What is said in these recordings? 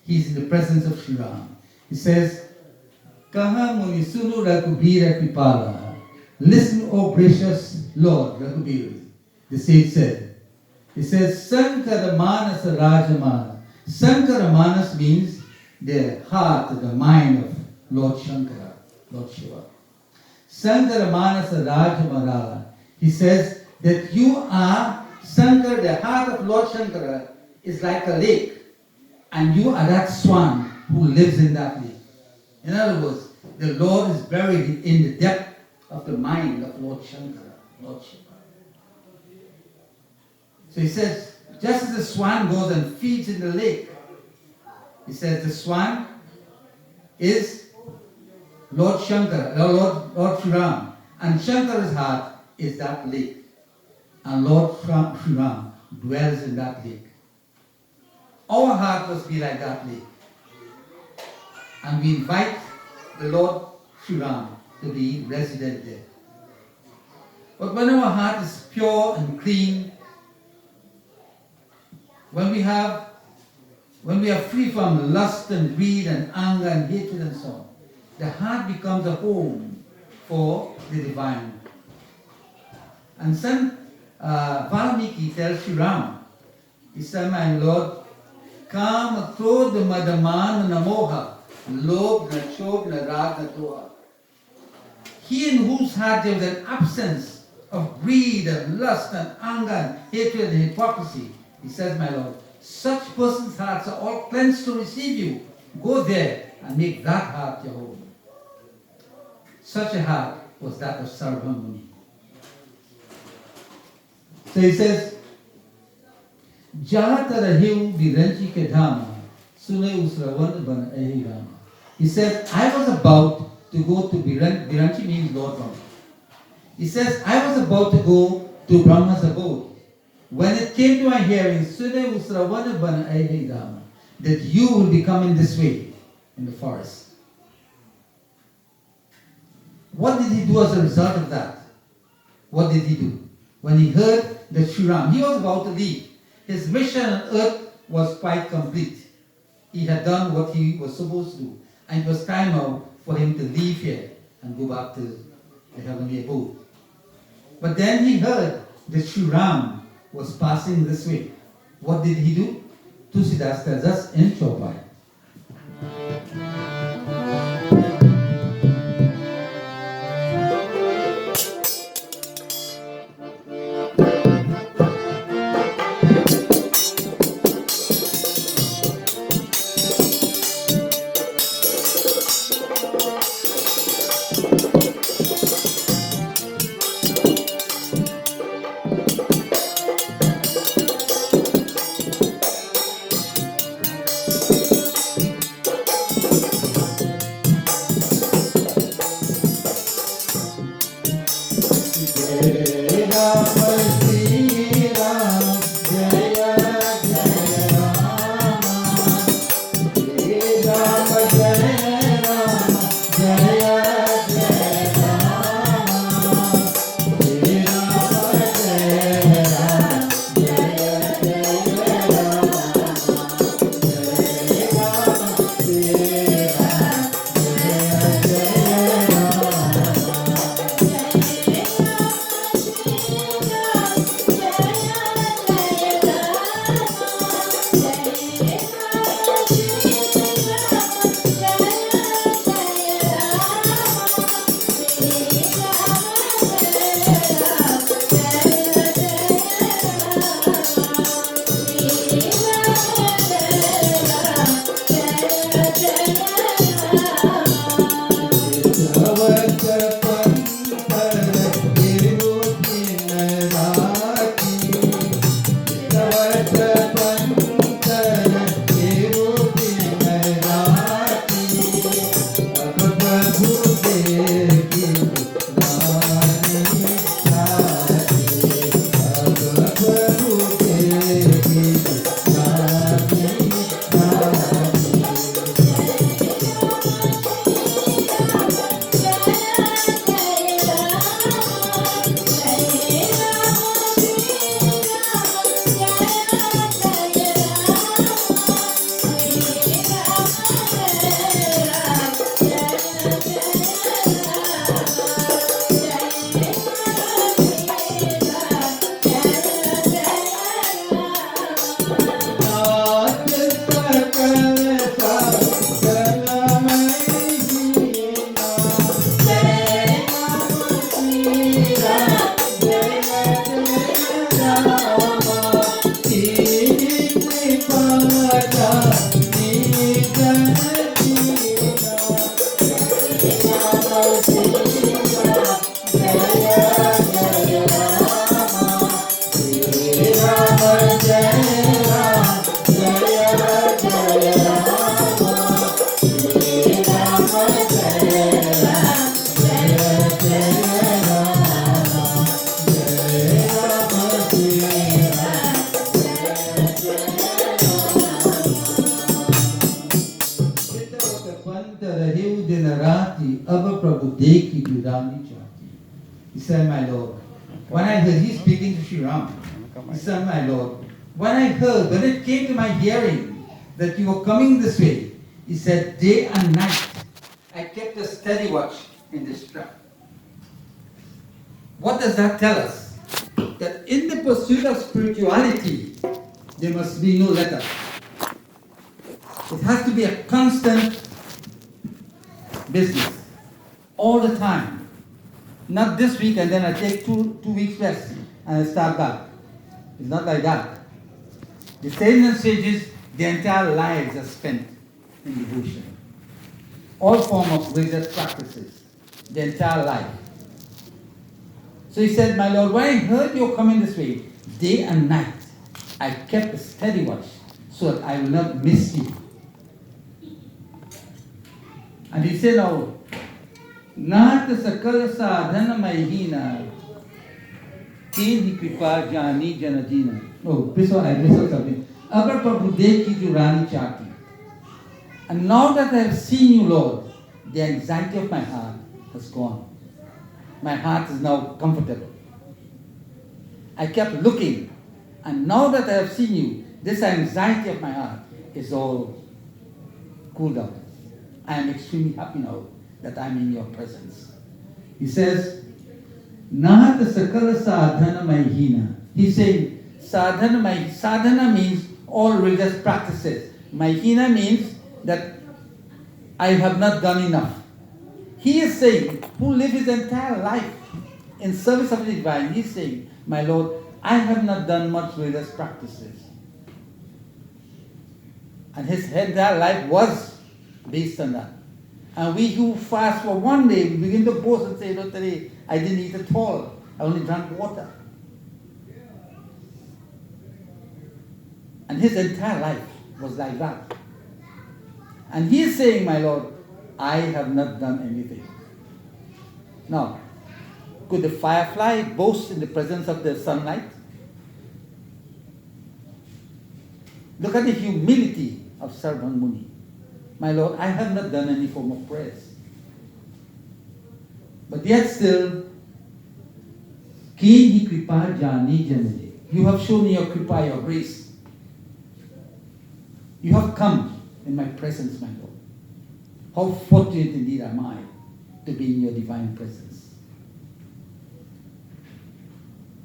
he's in the presence of Sri Ram. He says, Kaha muni sunu Raghubira Kripala. Listen, O gracious Lord Raghubir. The sage said. He says, Sankara Manasa Rajamana. Sankara Manas means the heart, the mind of Lord Shankara, Lord Shiva. Sankara Manasa Rajamarala. He says that you are Sankara, the heart of Lord Shankara is like a lake, and you are that swan who lives in that lake. In other words, the Lord is buried in the depth of the mind of Lord Shankara, Lord Shiva. So he says, just as the swan goes and feeds in the lake, he says the swan is Lord Shankara, Lord Sri Ram, and Shankara's heart is that lake, and Lord Sri Ram dwells in that lake. Our heart must be like that lake, and we invite the Lord Sri Ram to be resident there. But when our heart is pure and clean, when we are free from lust and greed and anger and hatred and so on, the heart becomes a home for the divine. And son Valmiki tells Sri Ram, he said, my Lord, Kam Krodha Madaman Namoha, Lobh na Chobh na Rag na Toha. He in whose heart there was an absence of greed and lust and anger and hatred and hypocrisy, he says, my Lord, such persons' hearts are all cleansed to receive you. Go there and make that heart your home. Such a heart was that of Sarbhung Muni. So he says, Jahat rahiu viranchi ke dhama, sune usravan ban ahi Rama. He says, I was about to go to Viranchi means Lord Brahma. He says, I was about to go to Brahma's abode. When it came to my hearing, Sune usravana ban ahi Rama, that you will be coming this way in the forest. What did he do as a result of that? What did he do? When he heard that Sri Ram, he was about to leave. His mission on earth was quite complete. He had done what he was supposed to do. And it was time now for him to leave here and go back to the heavenly abode. But then he heard that Sri Ram was passing this way. What did he do? Tusidas tells us in Chopai. dinarati aba prabhu dekhi durani chati. He said, my Lord, when I heard, he's speaking to Sri Ram. He said, my Lord, when it came to my hearing that you were coming this way, he said, day and night, I kept a steady watch in this trap. What does that tell us? That in the pursuit of spirituality, there must be no let up. It has to be a constant business, all the time. Not this week and then I take two weeks rest and I start back. It's not like that. The saints and sages, their entire lives are spent in devotion. All form of religious practices, their entire life. So he said, my Lord, when I heard you coming this way, day and night, I kept a steady watch so that I will not miss you. And he said, now, Nahat sakala sadhana mahina, Teni kripa jani janajina. Oh, this one, I missed something. Agar prabhu dekhi durani chati. And now that I have seen you, Lord, the anxiety of my heart has gone. My heart is now comfortable. I kept looking, and now that I have seen you, this anxiety of my heart is all cooled down. I am extremely happy now that I am in your presence. He says, Nahat sakala sadhana mahina. He's saying, sadhana means all religious practices. Mahina means that I have not done enough. He is saying, who lived his entire life in service of the divine, he's saying, my Lord, I have not done much religious practices. And his entire life was based on that. And we who fast for one day, we begin to boast and say, no, today I didn't eat at all. I only drank water. And his entire life was like that. And he is saying, my Lord, I have not done anything. Now, could the firefly boast in the presence of the sunlight? Look at the humility of Sarbhung Muni. My Lord, I have not done any form of prayers. But yet still, Kini kripa jani janade. You have shown me your kripa, your grace. You have come in my presence, my Lord. How fortunate indeed am I to be in your divine presence.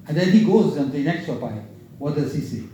And then he goes on to the next chapter. What does he say?